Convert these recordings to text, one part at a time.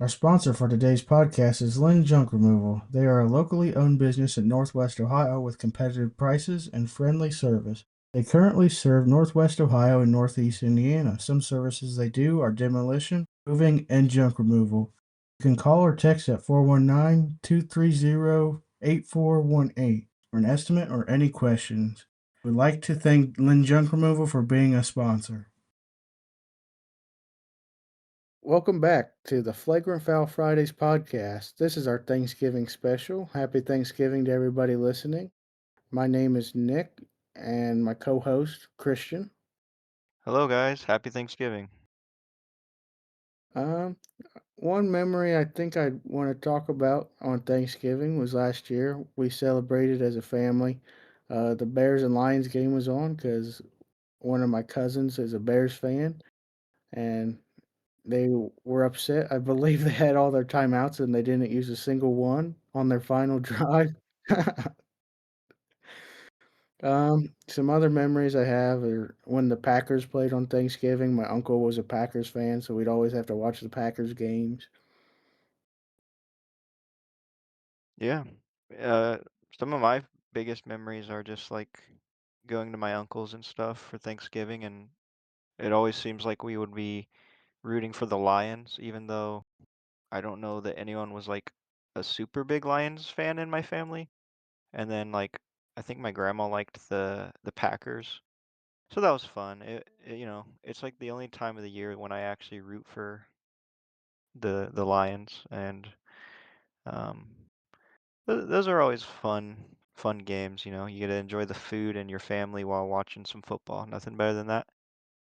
Our sponsor for today's podcast is Lynn Junk Removal. They are a locally owned business in Northwest Ohio with competitive prices and friendly service. They currently serve Northwest Ohio and Northeast Indiana. Some services they do are demolition, moving, and junk removal. You can call or text at 419-230-8418 for an estimate or any questions. We'd like to thank Lynn Junk Removal for being a sponsor. Welcome back to the Flagrant Foul Fridays podcast. This is our Thanksgiving special. Happy Thanksgiving to everybody listening. My name is Nick and my co host, Christian. Hello, guys. Happy Thanksgiving. Um, One memory I think I want to talk about on Thanksgiving was last year. We celebrated as a family. The Bears and Lions game was on because one of my cousins is a Bears fan, and they were upset. I believe they had all their timeouts and they didn't use a single one on their final drive. Some other memories I have are when the Packers played on Thanksgiving. My uncle was a Packers fan, so we'd always have to watch the Packers games. Yeah. Uh, some of my biggest memories are just like going to my uncle's and stuff for Thanksgiving, and it always seems like we would be rooting for the Lions, even though I don't know that anyone was like a super big Lions fan in my family. And then I think my grandma liked the Packers. So that was fun. It's like the only time of the year when I actually root for the Lions and um those are always fun games, you know. You get to enjoy the food and your family while watching some football. Nothing better than that.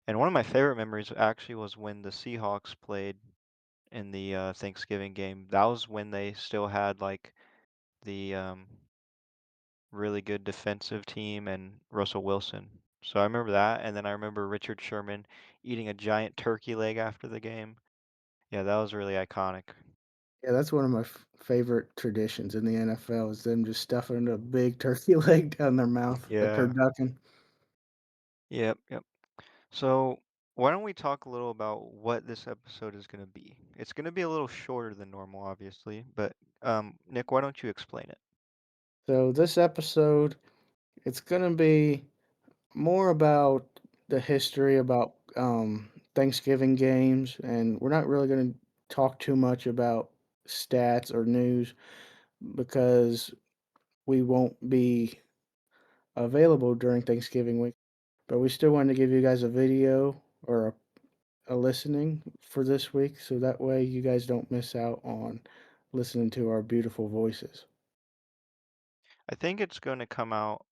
And one of my favorite memories actually was when the Seahawks played in the Thanksgiving game. That was when they still had like the really good defensive team and Russell Wilson. So I remember that, and then I remember Richard Sherman eating a giant turkey leg after the game. Yeah, that was really iconic. Yeah, that's one of my favorite traditions in the NFL is them just stuffing a big turkey leg down their mouth, a Yeah. turducken. Yep, yep. So, why don't we talk a little about what this episode is going to be? It's going to be a little shorter than normal, obviously, but Nick, why don't you explain it? So this episode, it's gonna be more about the history about Thanksgiving games, and we're not really gonna talk too much about stats or news because we won't be available during Thanksgiving week. But we still wanted to give you guys a video or a listening for this week so that way you guys don't miss out on listening to our beautiful voices. I think it's going to come out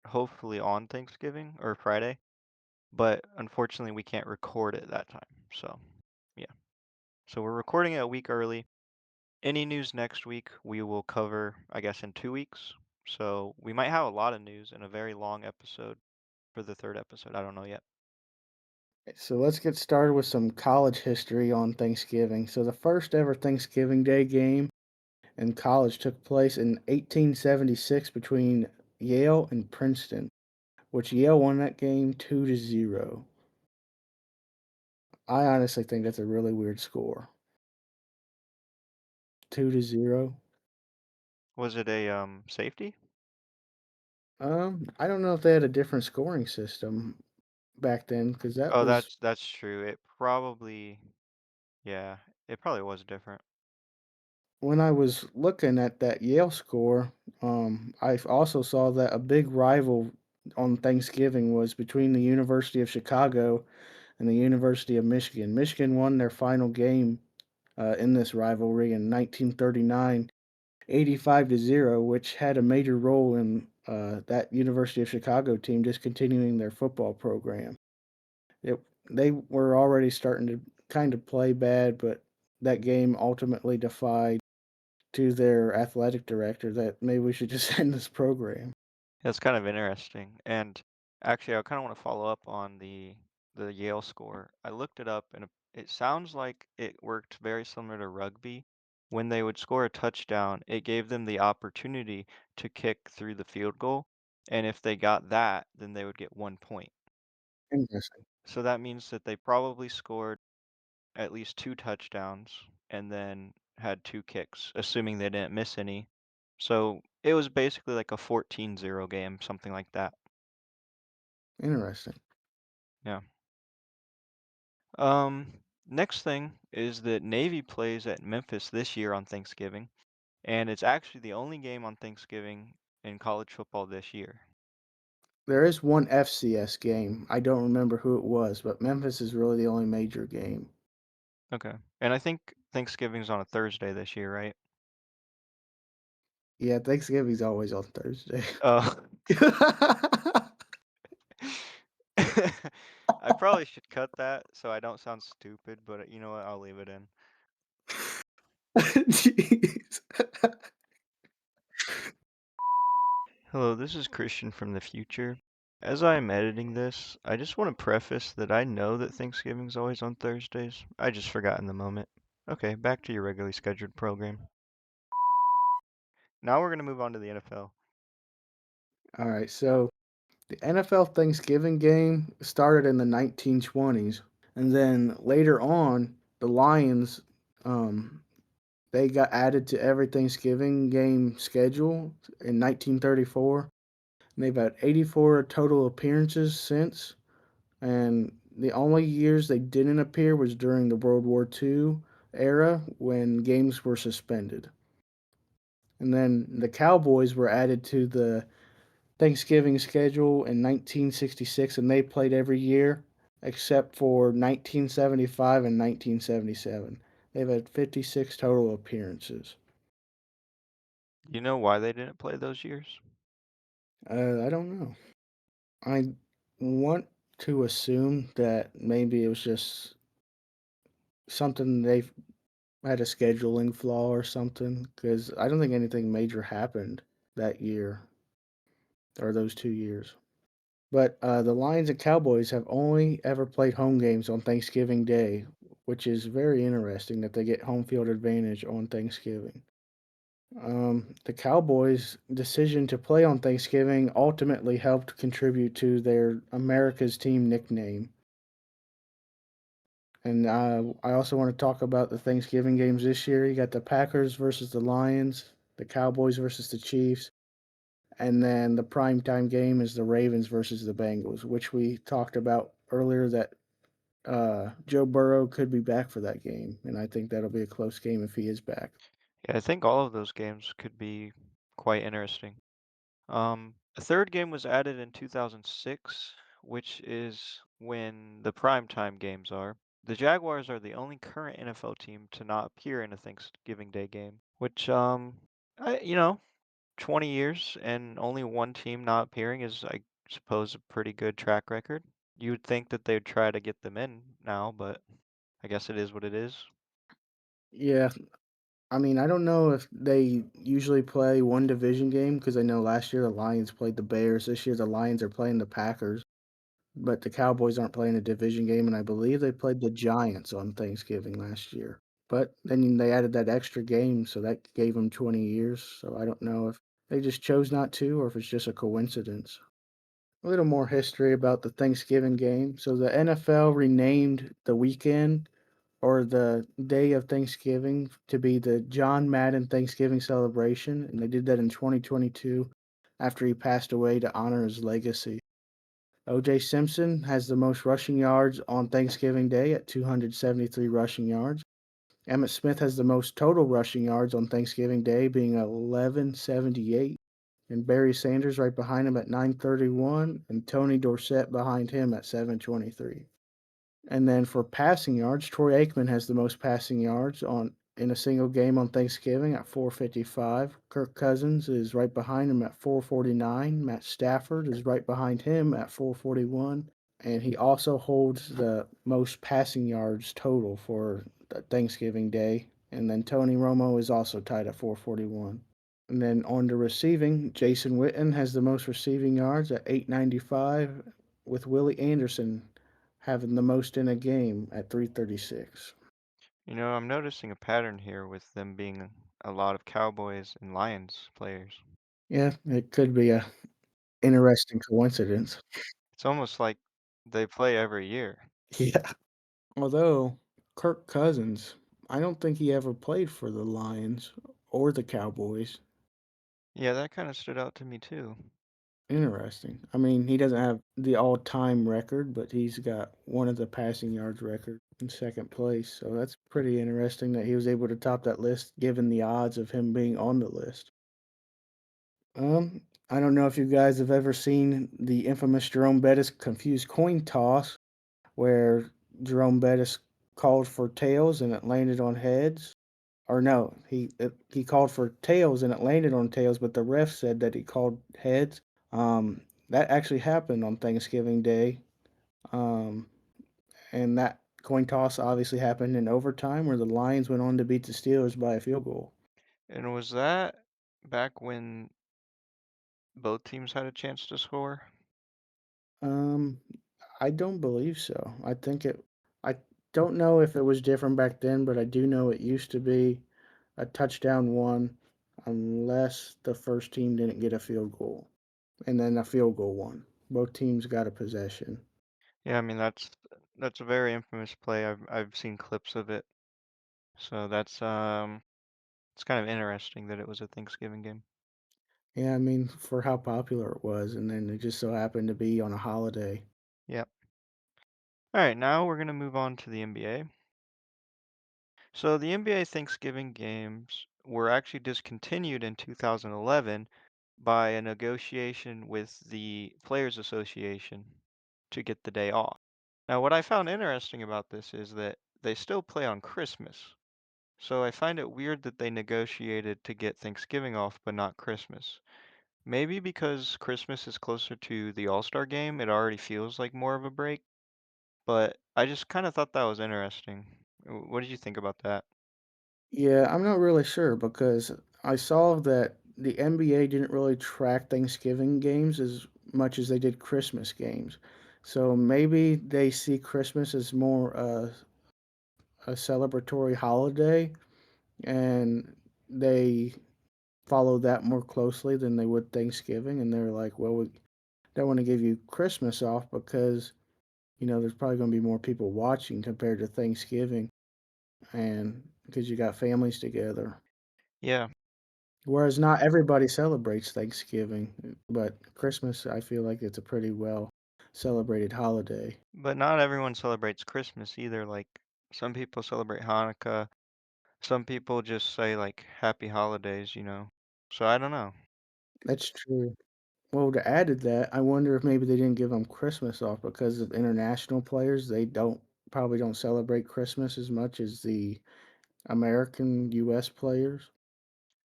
hopefully on Thanksgiving or Friday, but unfortunately we can't record it that time. So, yeah. So we're recording it a week early. Any news next week we will cover, I guess, in 2 weeks. So we might have a lot of news in a very long episode for the third episode. I don't know yet. So let's get started with some college history on Thanksgiving. So the first ever Thanksgiving Day game in college took place in 1876 between Yale and Princeton, which Yale won that game 2-0. I honestly think that's a really weird score. 2-0. Was it a safety? I don't know if they had a different scoring system back then because that Oh, was that's true. It probably Yeah, it probably was different. when I was looking at that Yale score. I also saw that a big rival on Thanksgiving was between the University of Chicago and the University of Michigan. Michigan won their final game in this rivalry in 1939, 85-0, which had a major role in that University of Chicago team discontinuing their football program. It, they were already starting to kind of play bad, but that game ultimately defied to their athletic director that maybe we should just end this program. That's kind of interesting. And actually, I kind of want to follow up on the Yale score. I looked it up, and it sounds like it worked very similar to rugby. When they would score a touchdown, it gave them the opportunity to kick through the field goal, and if they got that, then they would get 1 point. Interesting. So that means that they probably scored at least two touchdowns, and then had 2 kicks, assuming they didn't miss any. So, it was basically like a 14-0 game, something like that. Interesting. Yeah. Next thing is that Navy plays at Memphis this year on Thanksgiving, and it's actually the only game on Thanksgiving in college football this year. There is one FCS game. I don't remember who it was, but Memphis is really the only major game. Okay. And I think Thanksgiving's on a Thursday this year, right? Yeah, Thanksgiving's always on Thursday. Oh. I probably should cut that so I don't sound stupid, but you know what? I'll leave it in. Jeez. Hello, this is Christian from the future. As I am editing this, I just want to preface that I know that Thanksgiving's always on Thursdays. I just forgot in the moment. Okay, back to your regularly scheduled program. Now we're going to move on to the NFL. All right, so the NFL Thanksgiving game started in the 1920s, and then later on, the Lions, um, they got added to every Thanksgiving game schedule in 1934. And they've had 84 total appearances since, and the only years they didn't appear was during the World War II era when games were suspended. And then the Cowboys were added to the Thanksgiving schedule in 1966, and they played every year except for 1975 and 1977. They've had 56 total appearances. You know why they didn't play those years? I don't know. I want to assume that maybe it was just something they've had a scheduling flaw or something, because I don't think anything major happened that year or those 2 years. But the Lions and Cowboys have only ever played home games on Thanksgiving Day, which is very interesting that they get home field advantage on Thanksgiving. The Cowboys' decision to play on Thanksgiving ultimately helped contribute to their America's Team nickname. And I also want to talk about the Thanksgiving games this year. You got the Packers versus the Lions, the Cowboys versus the Chiefs, and then the primetime game is the Ravens versus the Bengals, which we talked about earlier that Joe Burrow could be back for that game, and I think that'll be a close game if he is back. Yeah, I think all of those games could be quite interesting. A third game was added in 2006, which is when the primetime games are. The Jaguars are the only current NFL team to not appear in a Thanksgiving Day game, which, 20 years and only one team not appearing is, I suppose, a pretty good track record. You would think that they'd try to get them in now, but I guess it is what it is. Yeah, I mean, I don't know if they usually play one division game because I know last year the Lions played the Bears. This year the Lions are playing the Packers, but the Cowboys aren't playing a division game, and I believe they played the Giants on Thanksgiving last year. But then they added that extra game, so that gave them 20 years. So I don't know if they just chose not to or if it's just a coincidence. A little more history about the Thanksgiving game. So the NFL renamed the weekend or the day of Thanksgiving to be the John Madden Thanksgiving celebration, and they did that in 2022 after he passed away to honor his legacy. O.J. Simpson has the most rushing yards on Thanksgiving Day at 273 rushing yards. Emmitt Smith has the most total rushing yards on Thanksgiving Day, being 1178, and Barry Sanders right behind him at 931, and Tony Dorsett behind him at 723. And then for passing yards, Troy Aikman has the most passing yards on in a single game on Thanksgiving at 455. Kirk Cousins is right behind him at 449. Matt Stafford is right behind him at 441. And he also holds the most passing yards total for Thanksgiving Day. And then Tony Romo is also tied at 441. And then on to receiving, Jason Witten has the most receiving yards at 895, with Willie Anderson having the most in a game at 336. I'm noticing a pattern here with them being a lot of Cowboys and Lions players. Yeah, it could be a interesting coincidence. It's almost like they play every year. Yeah. Although Kirk Cousins I don't think he ever played for the Lions or the Cowboys. Yeah, that kind of stood out to me too. Interesting. I mean, he doesn't have the all-time record, but he's got one of the passing yards record in second place. So that's pretty interesting that he was able to top that list given the odds of him being on the list. I don't know if you guys have ever seen the infamous Jerome Bettis confused coin toss where Jerome Bettis called for tails and it landed on heads. Or no, he called for tails and it landed on tails, but the ref said that he called heads. That actually happened on Thanksgiving Day, um, and that coin toss obviously happened in overtime, where the Lions went on to beat the Steelers by a field goal. And was that back when both teams had a chance to score? Um, I don't believe so. I don't know if it was different back then, but I do know it used to be a touchdown one, unless the first team didn't get a field goal, and then a field goal one. Both teams got a possession. Yeah, I mean that's a very infamous play. I've seen clips of it. So that's it's kind of interesting that it was a Thanksgiving game. Yeah, I mean, for how popular it was, and then it just so happened to be on a holiday. Yep. All right, now we're gonna move on to the NBA. So the NBA Thanksgiving games were actually discontinued in 2011 by a negotiation with the Players Association to get the day off. Now, what I found interesting about this is that they still play on Christmas. So I find it weird that they negotiated to get Thanksgiving off but not Christmas. Maybe because Christmas is closer to the All-Star game, it already feels like more of a break, but I just kind of thought that was interesting. What did you think about that? Yeah, I'm not really sure because I saw that the NBA didn't really track Thanksgiving games as much as they did Christmas games. So maybe they see Christmas as more a celebratory holiday and they follow that more closely than they would Thanksgiving. And they're like, well, we don't want to give you Christmas off because, there's probably going to be more people watching compared to Thanksgiving and because you got families together. Yeah, Whereas not everybody celebrates Thanksgiving, but Christmas, I feel like it's a pretty well celebrated holiday. but not everyone celebrates Christmas either. Like some people celebrate Hanukkah, some people just say like happy holidays. So I don't know. That's true. Well, to add to that, I wonder if maybe they didn't give them Christmas off because of international players. They probably don't celebrate Christmas as much as the American US players.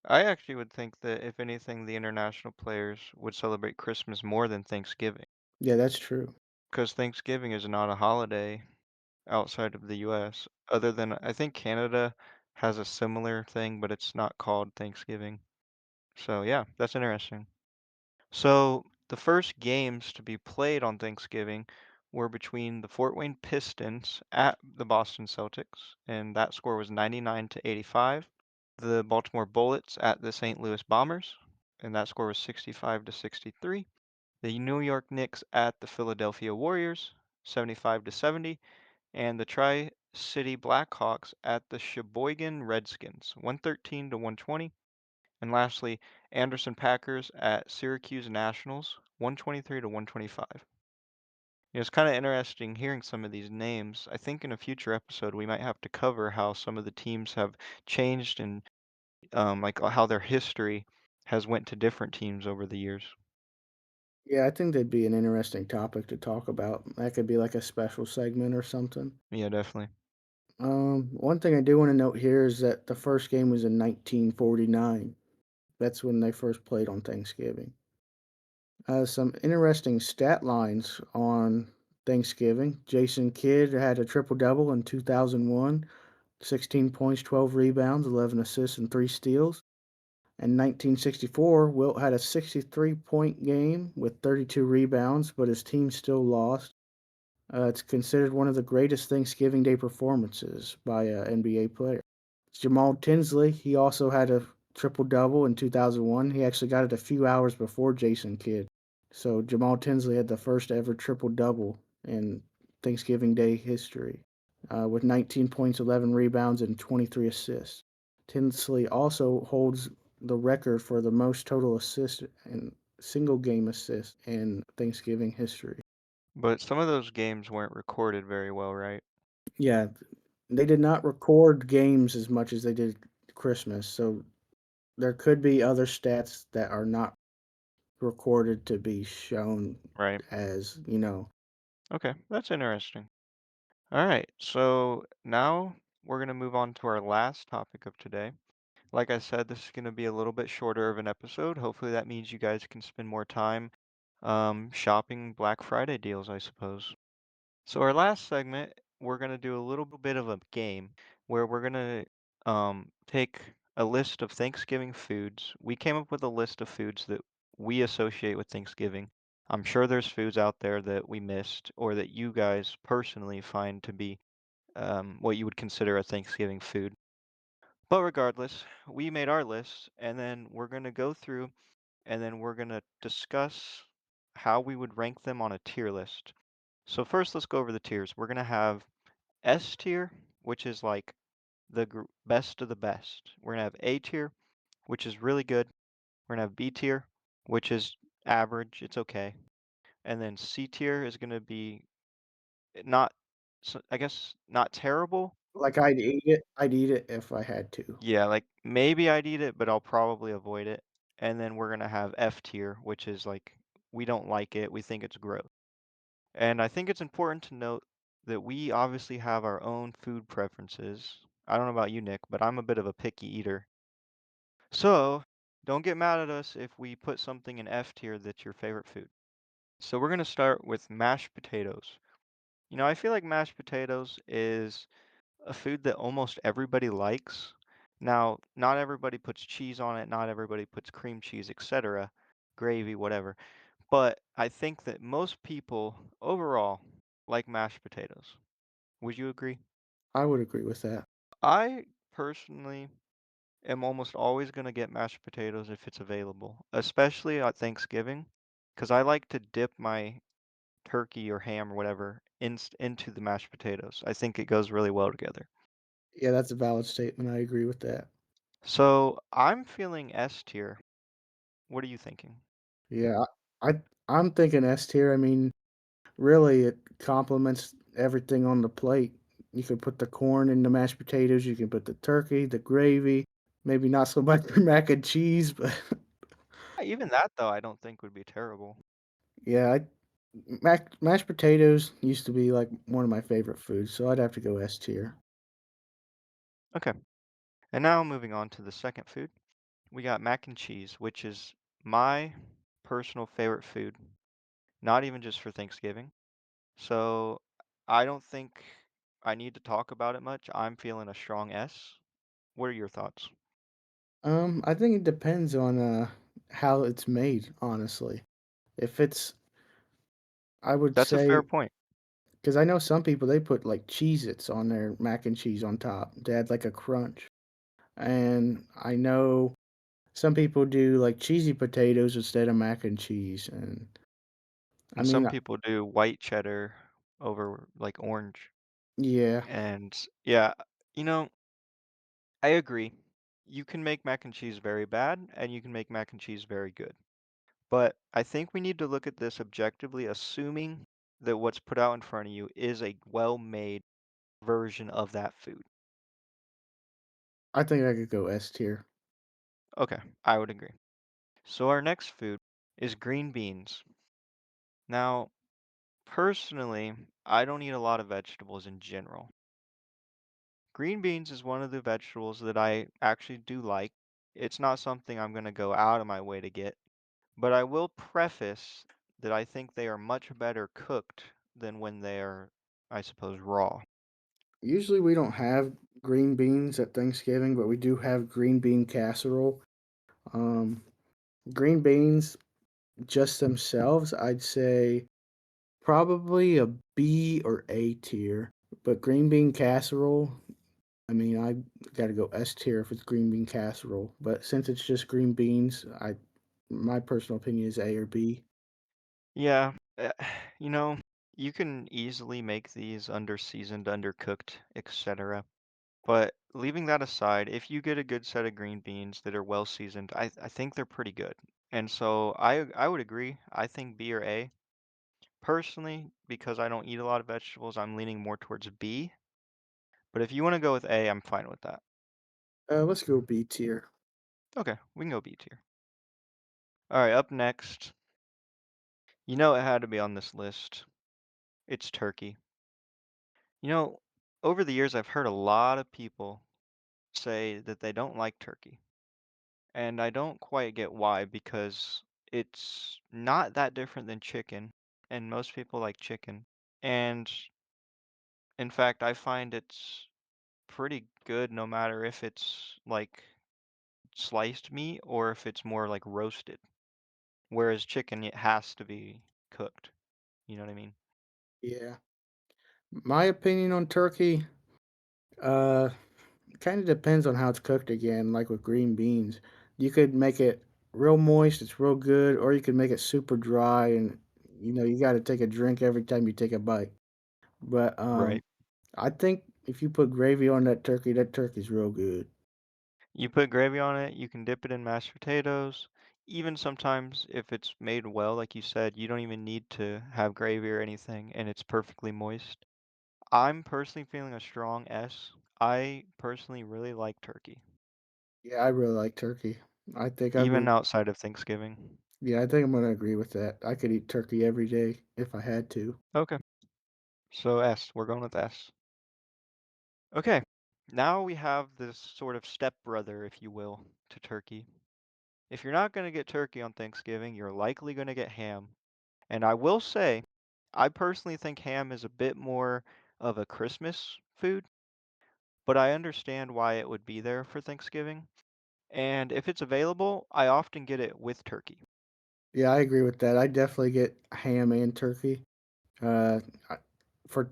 I actually would think that if anything, the international players would celebrate Christmas more than Thanksgiving, Yeah, that's true. because Thanksgiving is not a holiday outside of the US, other than I think Canada has a similar thing, but it's not called Thanksgiving. So yeah, that's interesting. So the first games to be played on Thanksgiving were between the Fort Wayne Pistons at the Boston Celtics, and that score was 99 to 85. The Baltimore Bullets at the St. Louis Bombers, and that score was 65 to 63. The New York Knicks at the Philadelphia Warriors, 75 to 70, and the Tri-City Blackhawks at the Sheboygan Redskins, 113 to 120. And lastly, Anderson Packers at Syracuse Nationals, 123 to 125. It's kind of interesting hearing some of these names. I think in a future episode we might have to cover how some of the teams have changed and like how their history has went to different teams over the years. Yeah, I think that'd be an interesting topic to talk about. That could be like a special segment or something. Yeah, definitely. One thing I do want to note here is that the first game was in 1949. That's when they first played on Thanksgiving. Some interesting stat lines on Thanksgiving. Jason Kidd had a triple double in 2001, 16 points, 12 rebounds, 11 assists, and 3 steals. In 1964, Wilt had a 63-point game with 32 rebounds, but his team still lost. It's considered one of the greatest Thanksgiving Day performances by an NBA player. Jamal Tinsley, he also had a triple double in 2001. He actually got it a few hours before Jason Kidd. So Jamal Tinsley had the first ever triple double in Thanksgiving Day history. with 19 points, 11 rebounds, and 23 assists. Tinsley also holds the record for the most total assists and single game assists in Thanksgiving history. But some of those games weren't recorded very well, right? Yeah, they did not record games as much as they did Christmas, so there could be other stats that are not recorded to be shown Right. as, Okay, that's interesting. All right, so now we're going to move on to our last topic of today. Like I said, this is going to be a little bit shorter of an episode. Hopefully, that means you guys can spend more time shopping Black Friday deals, I suppose. So, our last segment, we're going to do a little bit of a game where we're going to take a list of Thanksgiving foods. We came up with a list of foods that we associate with Thanksgiving. I'm sure there's foods out there that we missed or that you guys personally find to be what you would consider a Thanksgiving food. But regardless, we made our list, and then we're going to go through and then we're going to discuss how we would rank them on a tier list. So, first, let's go over the tiers. We're going to have S tier, which is like the best of the best. We're going to have A tier, which is really good. We're going to have B tier, which is average, it's okay. And then C tier is going to be not, I guess, not terrible. like I'd eat it if I had to. Yeah, like maybe I'd eat it, but I'll probably avoid it. And then we're gonna have F tier, which is like we don't like it, we think it's gross. And I think it's important to note that we obviously have our own food preferences. I don't know about you, Nick, but I'm a bit of a picky eater. So don't get mad at us if we put something in F tier that's your favorite food. So we're gonna start with mashed potatoes. I feel like mashed potatoes is a food that almost everybody likes. Now, not everybody puts cheese on it, not everybody puts cream cheese, etc., gravy, whatever. But I think that most people overall like mashed potatoes. Would you agree? I would agree with that. I personally am almost always going to get mashed potatoes if it's available, especially at Thanksgiving, because I like to dip my turkey or ham or whatever into the mashed potatoes. I think it goes really well together. Yeah, that's a valid statement. I agree with that. So I'm feeling S tier. What are you thinking? Yeah, I'm thinking S tier. I mean, really, it complements everything on the plate. You could put the corn in the mashed potatoes. You can put the turkey, the gravy. Maybe not so much the mac and cheese, but Even that though, I don't think would be terrible. yeah, mashed potatoes used to be like one of my favorite foods, so I'd have to go S tier. Okay. And now moving on to the second food, we got mac and cheese, which is my personal favorite food, not even just for Thanksgiving. So I don't think I need to talk about it much. I'm feeling a strong S. What are your thoughts? I think it depends on how it's made, honestly. If it's, I would That's a fair say, point. because I know some people they put like Cheez-Its on their mac and cheese on top to add like a crunch. And I know some people do like cheesy potatoes instead of mac and cheese. And I And mean, some people do white cheddar over like orange. yeah, And yeah, you know, I agree. You can make mac and cheese very bad, and you can make mac and cheese very good. But I think we need to look at this objectively, assuming that what's put out in front of you is a well-made version of that food. I think I could go S tier. Okay, I would agree. So our next food is green beans. Now, personally, I don't eat a lot of vegetables in general. Green beans is one of the vegetables that I actually do like. It's not something I'm going to go out of my way to get. But I will preface that I think they are much better cooked than when they are, I suppose, raw. Usually we don't have green beans at Thanksgiving, but we do have green bean casserole. Um, Green beans just themselves, I'd say probably a B or A tier. But green bean casserole, I mean, I gotta go S tier if it's green bean casserole. But since it's just green beans, my personal opinion is A or B. Yeah, you know, You can easily make these under-seasoned, undercooked, etc. But leaving that aside, if you get a good set of green beans that are well seasoned, I think they're pretty good. And so I would agree. I think B or A. Personally, because I don't eat a lot of vegetables, I'm leaning more towards B. But if you want to go with A, I'm fine with that. Let's go B tier. Okay, we can go B tier. All right, up next, you know it had to be on this list. It's turkey. You know, over the years, I've heard a lot of people say that they don't like turkey. And I don't quite get why, because it's not that different than chicken, and most people like chicken. And in fact, I find it's pretty good no matter if it's like sliced meat or if it's more like roasted. Whereas chicken, it has to be cooked. You know what I mean? Yeah. My opinion on turkey, uh, kind of depends on how it's cooked again, like with green beans. You could make it real moist, it's real good, or you could make it super dry and you got to take a drink every time you take a bite. But Right. I think if you put gravy on that turkey's real good. You put gravy on it, you can dip it in mashed potatoes. Even sometimes, if it's made well, like you said, you don't even need to have gravy or anything, and it's perfectly moist. I'm personally feeling a strong S. I personally really like turkey, Yeah, I really like turkey. I think I've even been outside of Thanksgiving. Yeah, I think I'm gonna agree with that. I could eat turkey every day if I had to. Okay, so S, we're going with S. Okay, now we have this sort of stepbrother, if you will, to turkey. If you're not going to get turkey on Thanksgiving, you're likely going to get ham. And I will say, I personally think ham is a bit more of a Christmas food, but I understand why it would be there for Thanksgiving. And if it's available, I often get it with turkey. Yeah, I agree with that. I definitely get ham and turkey. Uh, I, for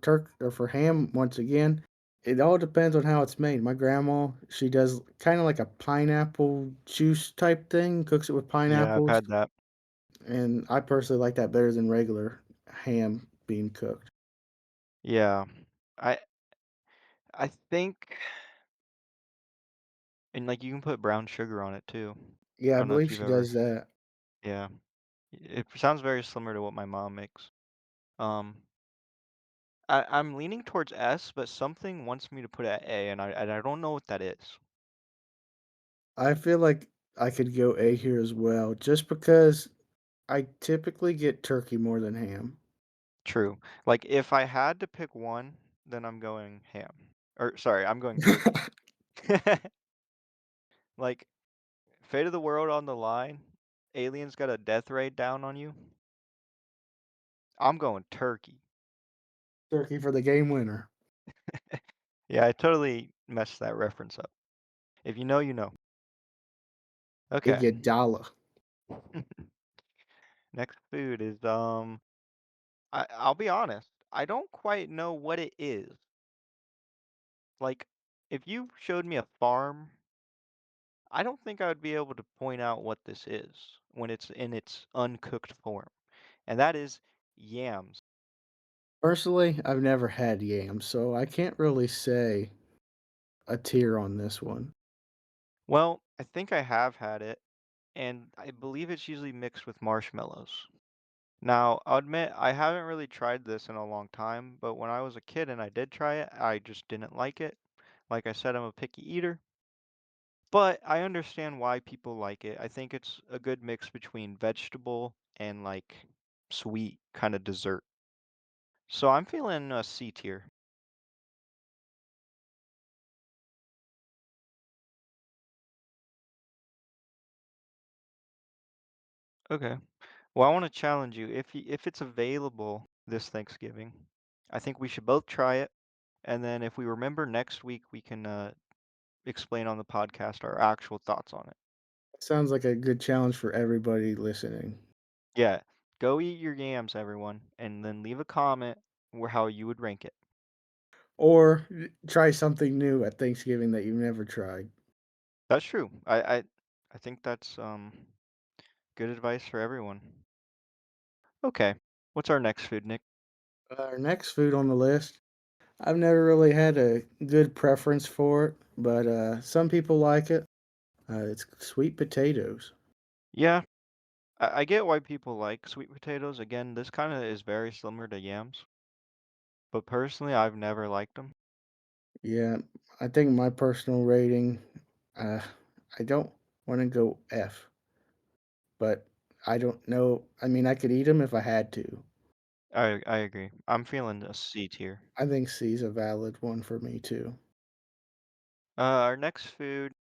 for ham, once again, it all depends on how it's made. My grandma, she does kind of like a pineapple juice type thing, cooks it with Yeah, I've pineapples, had that. and I personally like that better than regular ham being cooked. Yeah. I I think and like you can put brown sugar on it too. Yeah, I I don't know if believe you've she ever does that. yeah. It sounds very similar to what my mom makes. Um I'm leaning towards S, but something wants me to put it at A and I don't know what that is. I feel like I could go A here as well, just because I typically get turkey more than ham. True. Like if I had to pick one, then I'm going ham. Or sorry, I'm going turkey. Like fate of the world on the line, aliens got a death ray down on you. I'm going turkey. Turkey for the game winner. Yeah, I totally messed that reference up. If you know, you know. Okay. Iguodala. Next food is I'll be honest. I don't quite know what it is. Like if you showed me a farm, I don't think I would be able to point out what this is when it's in its uncooked form. And that is yams. Personally, I've never had yams, so I can't really say a tier on this one. Well, I think I have had it, and I believe it's usually mixed with marshmallows. Now, I'll admit I haven't really tried this in a long time, but when I was a kid and I did try it, I just didn't like it. Like I said, I'm a picky eater, but I understand why people like it. I think it's a good mix between vegetable and like sweet kind of dessert. So I'm feeling a C tier. Okay. Well, I want to challenge you. If it's available this Thanksgiving, I think we should both try it, and then if we remember next week, we can explain on the podcast our actual thoughts on it. Sounds like a good challenge for everybody listening. Yeah. Go eat your yams, everyone, and then leave a comment where how you would rank it. Or try something new at Thanksgiving that you've never tried. That's true. I think that's good advice for everyone. Okay. What's our next food, Nick? Our next food on the list, I've never really had a good preference for it, but some people like it. It's sweet potatoes. Yeah, I get why people like sweet potatoes. Again, this kind of is very similar to yams, but personally, I've never liked them. Yeah, I think my personal rating, uh, I don't want to go F, but I don't know. I mean, I could eat them if I had to. I agree. I'm feeling a C tier. I think C is a valid one for me too. Our next food,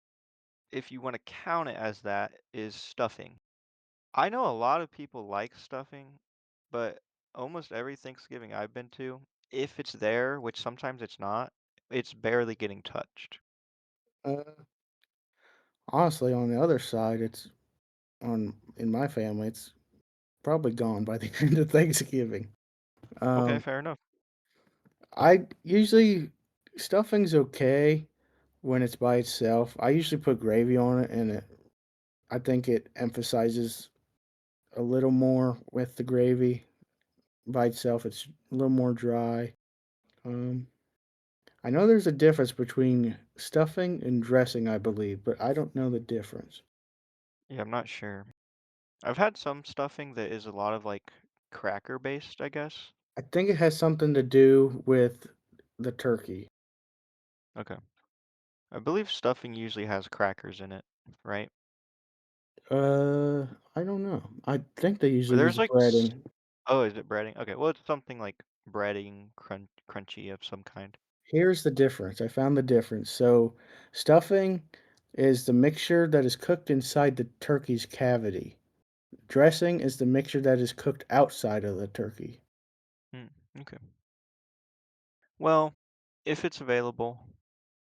if you want to count it as that, is stuffing. I know a lot of people like stuffing, but almost every Thanksgiving I've been to, if it's there, which sometimes it's not, it's barely getting touched. Uh, Honestly, on the other side, it's on in my family, it's probably gone by the end of Thanksgiving. Okay, Um, fair enough. I usually stuffing's okay when it's by itself. I usually put gravy on it, and I think it emphasizes a little more with the gravy. By itself, it's a little more dry. Um, I know there's a difference between stuffing and dressing, I believe, but I don't know the difference. Yeah, I'm not sure. I've had some stuffing that is a lot of like cracker based, I guess. I think it has something to do with the turkey. Okay. I believe stuffing usually has crackers in it, right? I don't know. I think they Or usually use there's like, breading. oh, is it breading? Okay, well, it's something like breading, crunchy of some kind. Here's the difference. I found the difference. So, stuffing is the mixture that is cooked inside the turkey's cavity. Dressing is the mixture that is cooked outside of the turkey. Hmm, okay. Well, if it's available,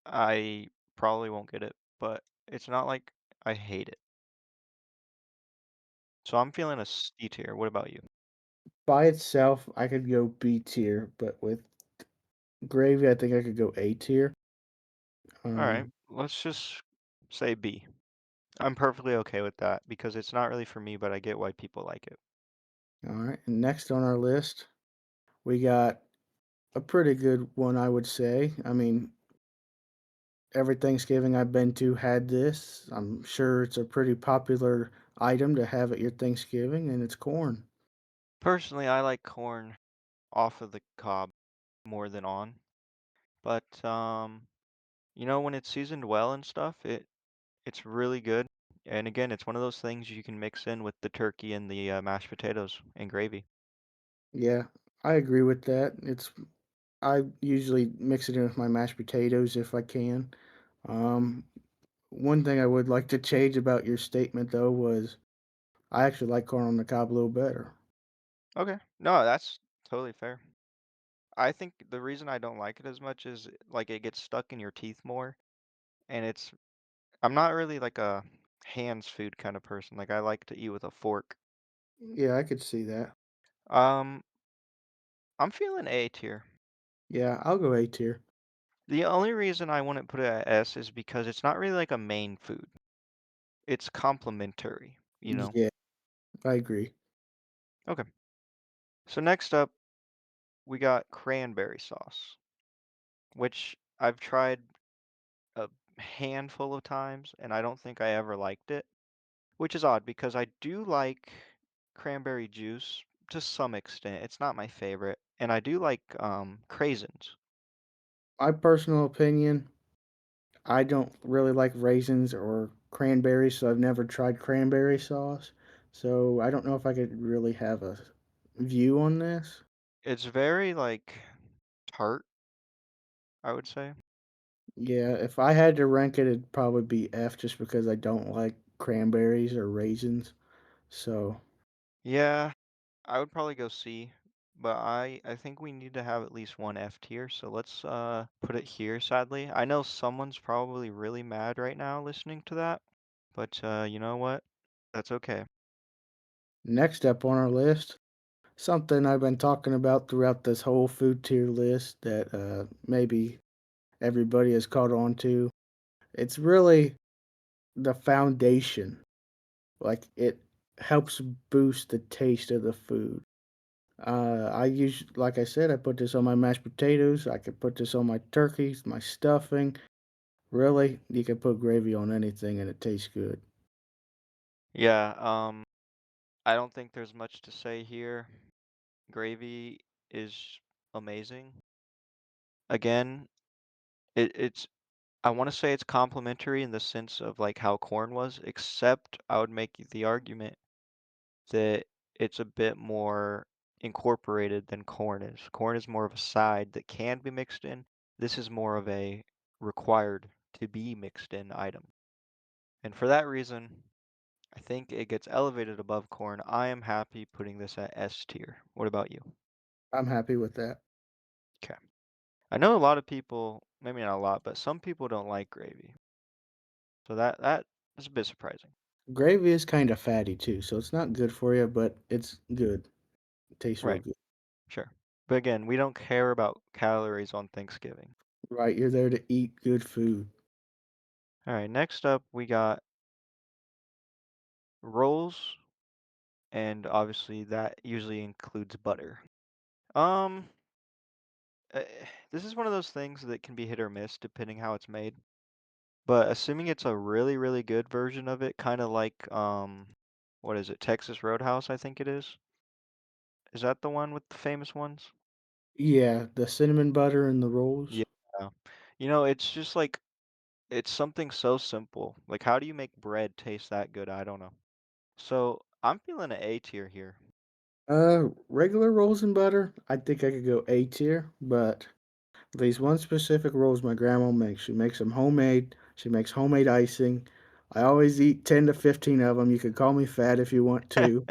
I probably won't get it, but it's not like I hate it. So I'm feeling a C tier. What about you? By itself, I could go B tier, but with gravy, I think I could go A tier. All right, Um, let's just say B. I'm perfectly okay with that because it's not really for me, but I get why people like it. all right. And next on our list, we got a pretty good one, I would say. I mean, every Thanksgiving I've been to had this. I'm sure it's a pretty popular item to have at your Thanksgiving, and it's corn. Personally, I like corn off of the cob more than on, but when it's seasoned well and stuff, it's really good. And again, it's one of those things you can mix in with the turkey and the mashed potatoes and gravy. Yeah, I agree with that. I usually mix it in with my mashed potatoes if I can. Um, One thing I would like to change about your statement though was I actually like corn on the cob a little better. Okay. No, that's totally fair. I think the reason I don't like it as much is like it gets stuck in your teeth more, and I'm not really like a hands food kind of person. Like I like to eat with a fork. Yeah, I could see that. Um, I'm feeling A tier. Yeah, I'll go A tier. The only reason I wouldn't put it at S is because it's not really like a main food. It's complementary, you know? Yeah, I agree. Okay. So next up, we got cranberry sauce, which I've tried a handful of times and I don't think I ever liked it, which is odd because I do like cranberry juice to some extent. It's not my favorite, and I do like craisins. My personal opinion, I don't really like raisins or cranberries, so I've never tried cranberry sauce. So I don't know if I could really have a view on this. It's very like tart, I would say. Yeah, if I had to rank it, it'd probably be F just because I don't like cranberries or raisins. So Yeah, I would probably go C, but I think we need to have at least one F tier, so let's put it here sadly. I know someone's probably really mad right now listening to that, but you know what? That's okay. next up on our list, something I've been talking about throughout this whole food tier list that maybe everybody has caught on to. It's really the foundation. Like it helps boost the taste of the food. I use, like I said, I put this on my mashed potatoes. I could put this on my turkeys, my stuffing. Really, you can put gravy on anything and it tastes good. Yeah, I don't think there's much to say here. Gravy is amazing. Again, it's I want to say it's complimentary in the sense of like how corn was, except I would make the argument that it's a bit more incorporated than corn is. Corn is more of a side that can be mixed in. This is more of a required to be mixed in item. And for that reason, I think it gets elevated above corn. I am happy putting this at S tier. What about you? I'm happy with that. Okay. I know a lot of people, maybe not a lot, but some people don't like gravy. So that is a bit surprising. Gravy is kind of fatty too, so it's not good for you, but it's good. It tastes real Right, good. sure. But again, we don't care about calories on Thanksgiving. Right, you're there to eat good food. All right, next up we got rolls, and obviously that usually includes butter. Um, this is one of those things that can be hit or miss depending how it's made. But assuming it's a really, really good version of it, kind of like what is it, Texas Roadhouse, I think it is. Is that the one with the famous ones? Yeah, the cinnamon butter and the rolls. Yeah. You know, it's just like it's something so simple. Like how do you make bread taste that good? I don't know. So I'm feeling an A tier here. Regular rolls and butter, I think I could go A tier, but these one specific rolls my grandma makes. She makes them homemade. She makes homemade icing. I always eat 10 to 15 of them. You can call me fat if you want to,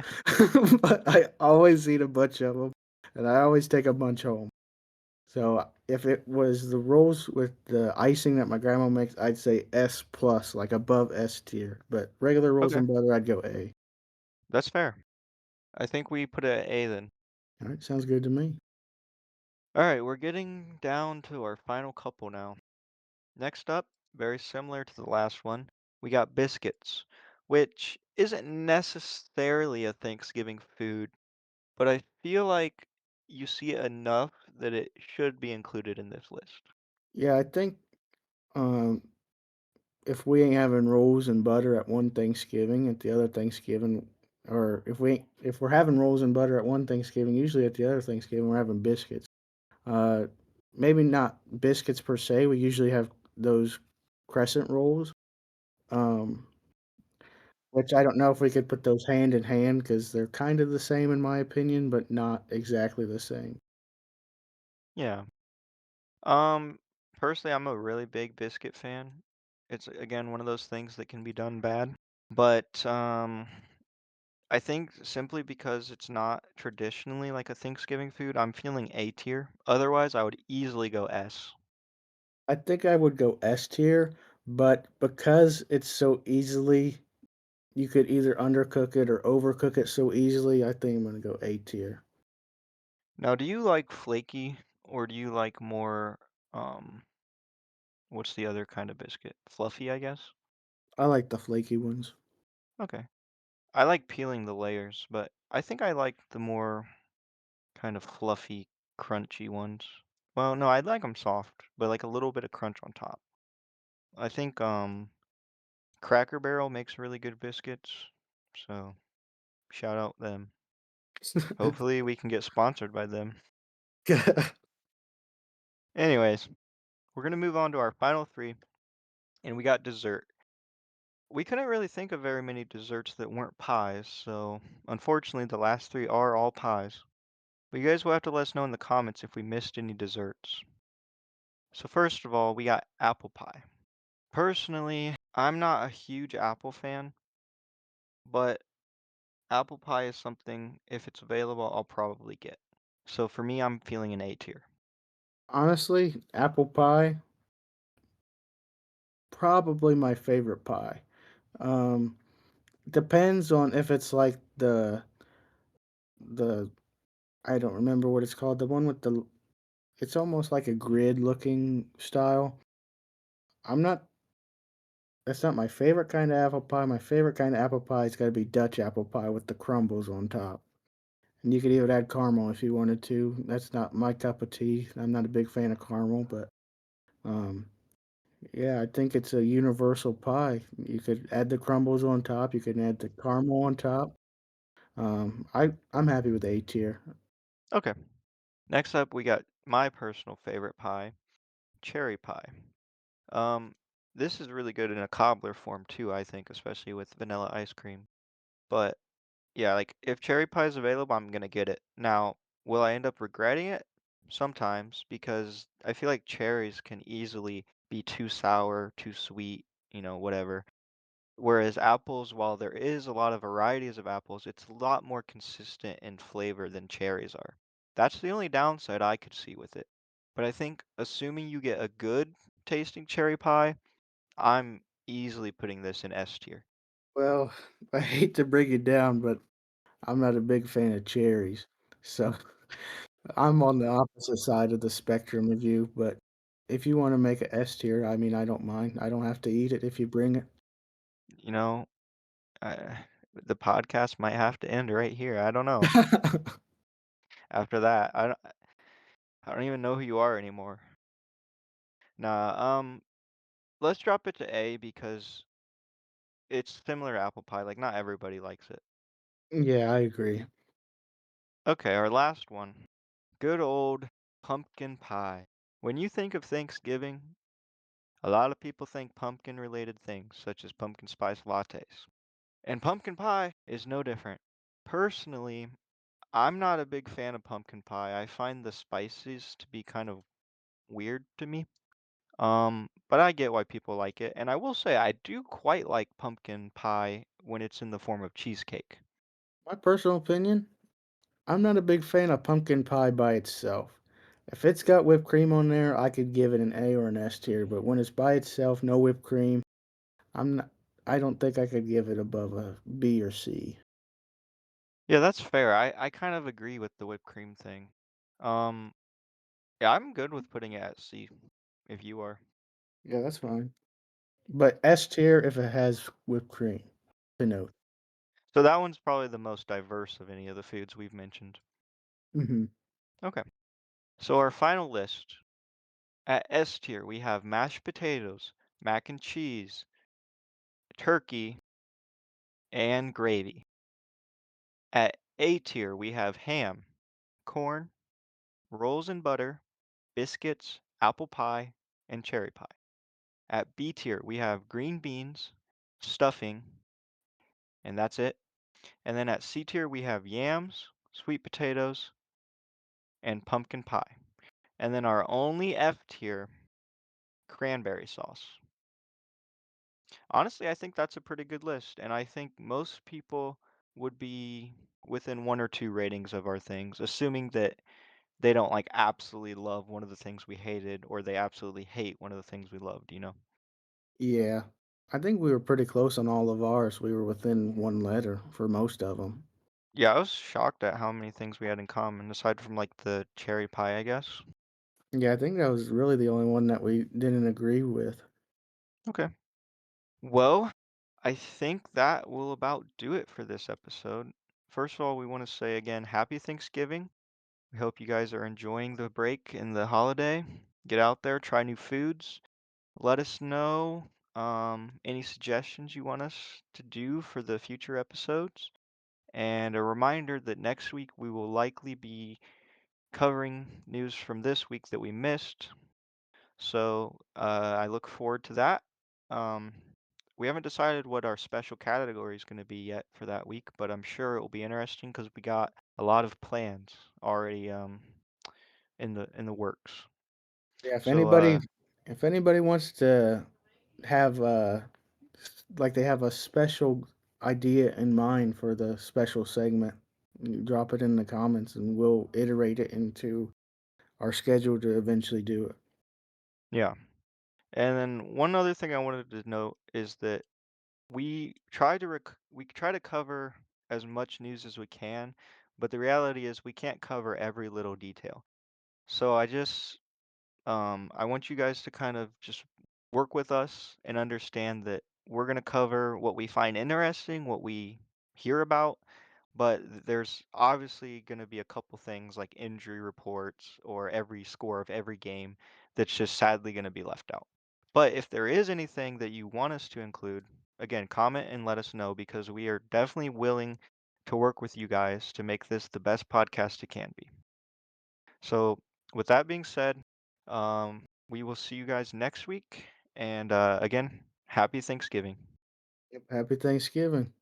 but I always eat a bunch of them, and I always take a bunch home. So if it was the rolls with the icing that my grandma makes, I'd say S plus, like above S tier. But regular rolls Okay, and butter, I'd go A. that's fair. I think we put it at A then. All right, sounds good to me. All right, we're getting down to our final couple now. Next up, very similar to the last one, we got biscuits, which isn't necessarily a Thanksgiving food, but I feel like you see it enough that it should be included in this list. Yeah, I think um, if we ain't having rolls and butter at one Thanksgiving, at the other Thanksgiving, or if we're having rolls and butter at one Thanksgiving, usually at the other Thanksgiving we're having biscuits. Uh, Maybe not biscuits per se. We usually have those crescent rolls, um, which I don't know if we could put those hand in hand because they're kind of the same in my opinion, but not exactly the same. Yeah. Um, Personally, I'm a really big biscuit fan. It's again one of those things that can be done bad, but I think simply because it's not traditionally like a Thanksgiving food, I'm feeling A tier. Otherwise, I would easily go S. I think I would go S tier, but because it's so easily you could either undercook it or overcook it so easily, I think I'm gonna go A tier. Now, do you like flaky or do you like more, um, what's the other kind of biscuit? Fluffy, I guess? I like the flaky ones. Okay. I like peeling the layers, but I think I like the more kind of fluffy, crunchy ones. Well, no, I like them soft, but like a little bit of crunch on top. I think Cracker Barrel makes really good biscuits, so shout out them. Hopefully we can get sponsored by them. Anyways, we're gonna move on to our final three, and we got dessert. We couldn't really think of very many desserts that weren't pies, so unfortunately the last three are all pies. But you guys will have to let us know in the comments if we missed any desserts. So first of all, we got apple pie. Personally, I'm not a huge apple fan, but apple pie is something, if it's available, I'll probably get. So for me, I'm feeling an A tier. Honestly, apple pie, probably my favorite pie. Um, Depends on if it's like the I don't remember what it's called, the one with the it's almost like a grid looking style. I'm not That's not my favorite kind of apple pie. My favorite kind of apple pie has gotta be Dutch apple pie with the crumbles on top. And you could even add caramel if you wanted to. That's not my cup of tea. I'm not a big fan of caramel, but um, yeah, I think it's a universal pie. You could add the crumbles on top. You can add the caramel on top. I'm happy with A tier. Okay. Next up, we got my personal favorite pie, cherry pie. Um, this is really good in a cobbler form too, I think, especially with vanilla ice cream. But yeah, like if cherry pie is available, I'm gonna get it. Now, will I end up regretting it? Sometimes, because I feel like cherries can easily be too sour, too sweet, whatever. Whereas apples, while there is a lot of varieties of apples, it's a lot more consistent in flavor than cherries are. That's the only downside I could see with it. But I think assuming you get a good tasting cherry pie, I'm easily putting this in S tier. Well, I hate to bring it down, but I'm not a big fan of cherries. So I'm on the opposite side of the spectrum of you. But if you want to make a S tier, I mean, I don't mind. I don't have to eat it if you bring it. You know, the podcast might have to end right here. I don't know. After that, I don't even know who you are anymore. Nah, let's drop it to A because it's similar to apple pie. Like not everybody likes it. Yeah, I agree. Okay, our last one. Good old pumpkin pie. When you think of Thanksgiving, a lot of people think pumpkin related things, such as pumpkin spice lattes. And pumpkin pie is no different. Personally, I'm not a big fan of pumpkin pie. I find the spices to be kind of weird to me. But I get why people like it. And I will say I do quite like pumpkin pie when it's in the form of cheesecake. My personal opinion, I'm not a big fan of pumpkin pie by itself. If it's got whipped cream on there, I could give it an A or an S tier, but when it's by itself, no whipped cream, I'm not I don't think I could give it above a B or C. Yeah, that's fair. I kind of agree with the whipped cream thing. Um, yeah, I'm good with putting it at C if you are. Yeah, that's fine. But S tier if it has whipped cream, to note. So that one's probably the most diverse of any of the foods we've mentioned. Mhm. Okay. So our final list at S tier, we have mashed potatoes, mac and cheese, turkey, and gravy. At A tier, we have ham, corn, rolls and butter, biscuits, apple pie, and cherry pie. At B tier, we have green beans, stuffing, and that's it. And then at C tier, we have yams, sweet potatoes, and pumpkin pie. And then our only F tier, cranberry sauce. Honestly, I think that's a pretty good list, and I think most people would be within one or two ratings of our things, assuming that they don't like absolutely love one of the things we hated or they absolutely hate one of the things we loved. Yeah. I think we were pretty close on all of ours. We were within 1 letter for most of them. Yeah, I was shocked at how many things we had in common, aside from like the cherry pie, I guess. Yeah, I think that was really the only one that we didn't agree with. Okay. Well, I think that will about do it for this episode. First of all, we want to say again, happy Thanksgiving. We hope you guys are enjoying the break and the holiday. Get out there, try new foods. Let us know any suggestions you want us to do for the future episodes. And a reminder that next week we will likely be covering news from this week that we missed. So I look forward to that. Um, we haven't decided what our special category is going to be yet for that week, but I'm sure it will be interesting because we got a lot of plans already in the works. Yeah, So if anybody wants to have, like they have a special idea in mind for the special segment, you drop it in the comments and we'll iterate it into our schedule to eventually do it. yeah. And then one other thing I wanted to note is that we try to cover as much news as we can, but the reality is we can't cover every little detail. So I want you guys to kind of just work with us and understand that we're going to cover what we find interesting, what we hear about, but there's obviously going to be a couple things like injury reports or every score of every game that's just sadly going to be left out. But if there is anything that you want us to include, again, comment and let us know because we are definitely willing to work with you guys to make this the best podcast it can be. So, with that being said, we will see you guys next week. And again, happy Thanksgiving. Yep, happy Thanksgiving.